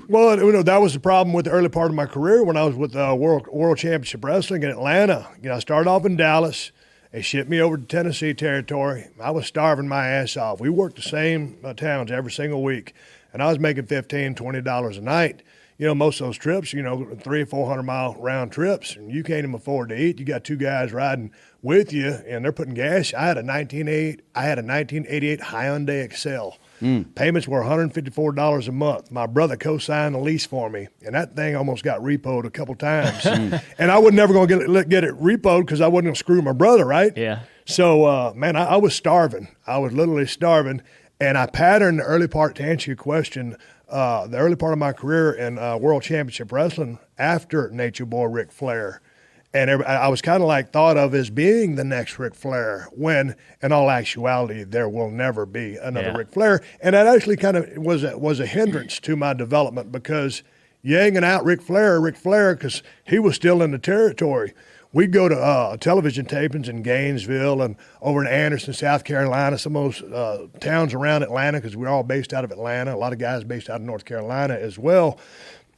Well, that was the problem with the early part of my career when I was with World Championship Wrestling in Atlanta. I started off in Dallas. They shipped me over to Tennessee territory. I was starving my ass off. We worked the same towns every single week, and I was making $15, $20 a night. Most of those trips, 300 or 400 mile round trips, and you can't even afford to eat. You got two guys riding with you, and they're putting gas. I had a 1988 Hyundai Excel. Payments were $154 a month. My brother co-signed the lease for me, and that thing almost got repo'd a couple times. And I was never going to get it repo'd because I wasn't going to screw my brother, right? Yeah. So, I was starving. I was literally starving, and I patterned the early part, to answer your question, the early part of my career in World Championship Wrestling after Nature Boy Ric Flair. And I was kind of like thought of as being the next Ric Flair when, in all actuality, there will never be another Ric Flair. And that actually kind of was a hindrance to my development because you hanging out Ric Flair, because he was still in the territory. We'd go to television tapings in Gainesville and over in Anderson, South Carolina, some of those towns around Atlanta because we're all based out of Atlanta. A lot of guys based out of North Carolina as well.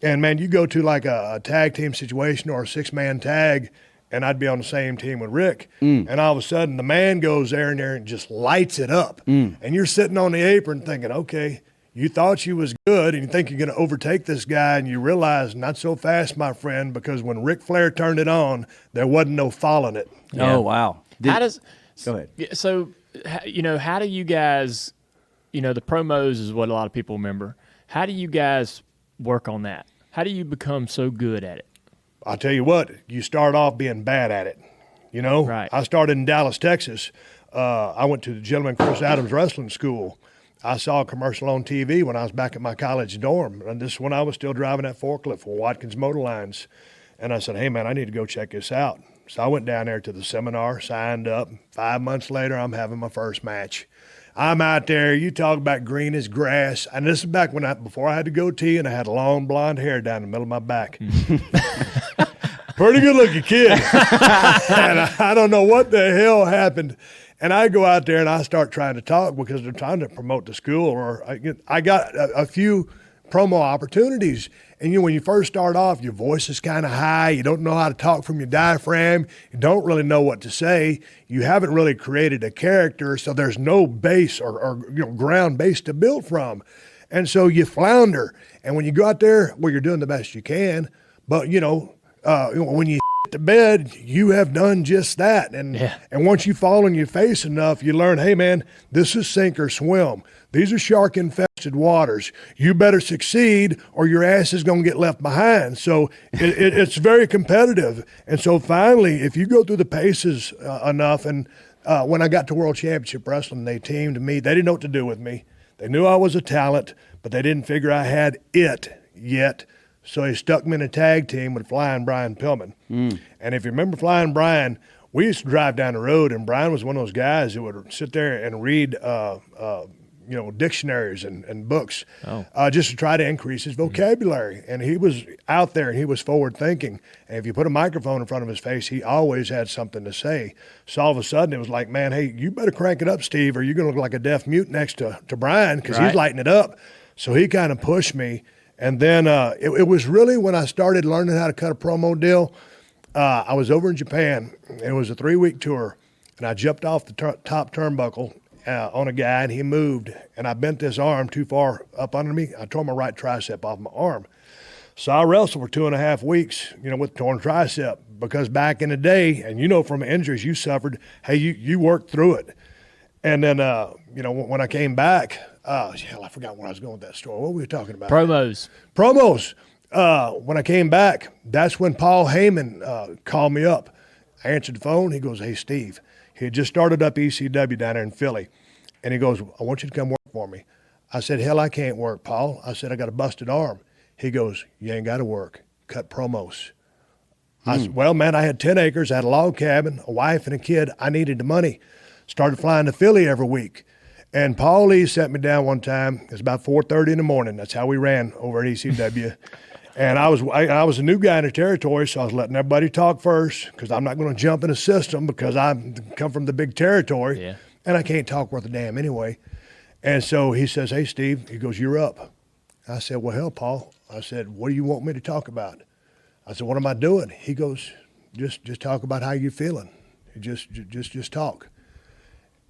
And, man, you go to like a tag team situation or a six-man tag, and I'd be on the same team with Rick. And all of a sudden the man goes there and just lights it up. And you're sitting on the apron thinking, okay, you thought you was good and you think you're going to overtake this guy, and you realize not so fast, my friend, because when Ric Flair turned it on, there wasn't no following it. Yeah. Oh, wow. Go ahead. So, how do you guys, the promos is what a lot of people remember. How do you guys work on that? How do you become so good at it? I'll tell you what, you start off being bad at it. Right. I started in Dallas, Texas. I went to the Gentleman Chris Adams Wrestling School. I saw a commercial on TV when I was back at my college dorm, and this is when I was still driving that forklift for Watkins Motor Lines. And I said, hey, man, I need to go check this out. So I went down there to the seminar, signed up. 5 months later, I'm having my first match. I'm out there. You talk about green as grass. And this is back before I had the goatee and I had long blonde hair down the middle of my back. Pretty good looking kid. And I don't know what the hell happened. And I go out there and I start trying to talk because they're trying to promote the school. Or I got a few promo opportunities. And when you first start off, your voice is kind of high. You don't know how to talk from your diaphragm. You don't really know what to say. You haven't really created a character, so there's no base or ground base to build from. And so you flounder. And when you go out there, well, you're doing the best you can. But, when you to bed, you have done just that. And once you fall on your face enough, you learn, hey, man, this is sink or swim. These are shark-infested waters. You better succeed or your ass is going to get left behind. So it's very competitive. And so finally, if you go through the paces enough, and when I got to World Championship Wrestling, they teamed me. They didn't know what to do with me. They knew I was a talent, but they didn't figure I had it yet. So he stuck me in a tag team with Flying Brian Pillman. And if you remember Flying Brian, we used to drive down the road, and Brian was one of those guys who would sit there and read dictionaries and books just to try to increase his vocabulary. And he was out there, and he was forward-thinking. And if you put a microphone in front of his face, he always had something to say. So all of a sudden, it was like, man, hey, you better crank it up, Steve, or you're going to look like a deaf mute next to Brian because he's lighting it up. So he kind of pushed me. And then it was really when I started learning how to cut a promo deal. I was over in Japan. It was a 3-week tour, and I jumped off the top turnbuckle on a guy, and he moved, and I bent this arm too far up under me. I tore my right tricep off my arm. So I wrestled for 2.5 weeks, with torn tricep, because back in the day, and from injuries you suffered, hey, you worked through it. And then, when I came back, hell, I forgot where I was going with that story. What were we talking about? Promos. When I came back, that's when Paul Heyman called me up. I answered the phone. He goes, hey, Steve. He had just started up ECW down there in Philly. And he goes, I want you to come work for me. I said, hell, I can't work, Paul. I said, I got a busted arm. He goes, you ain't got to work. Cut promos. I said, well, man, I had 10 acres. I had a log cabin, a wife, and a kid. I needed the money. Started flying to Philly every week. And Paul Lee sat me down one time. It was about 4:30 in the morning. That's how we ran over at ECW. And I was a new guy in the territory, so I was letting everybody talk first because I'm not going to jump in a system because I come from the big territory. Yeah. And I can't talk worth a damn anyway. And so he says, hey, Steve, he goes, you're up. I said, well, hell, Paul. I said, what do you want me to talk about? I said, what am I doing? He goes, just talk about how you're feeling. Just talk.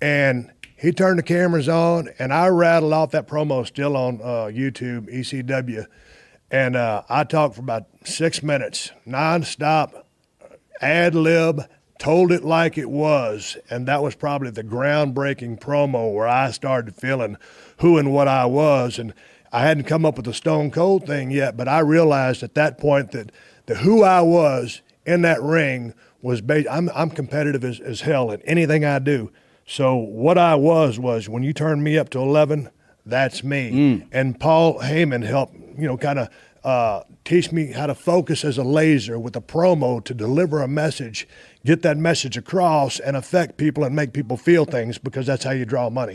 And he turned the cameras on, and I rattled off that promo still on YouTube, ECW. And I talked for about 6 minutes, nonstop, ad lib, told it like it was. And that was probably the groundbreaking promo where I started feeling who and what I was. And I hadn't come up with the Stone Cold thing yet, but I realized at that point that the who I was in that ring was I'm competitive as hell in anything I do. So what I was when you turn me up to 11, that's me. And Paul Heyman helped, kind of teach me how to focus as a laser with a promo to deliver a message, get that message across, and affect people and make people feel things, because that's how you draw money.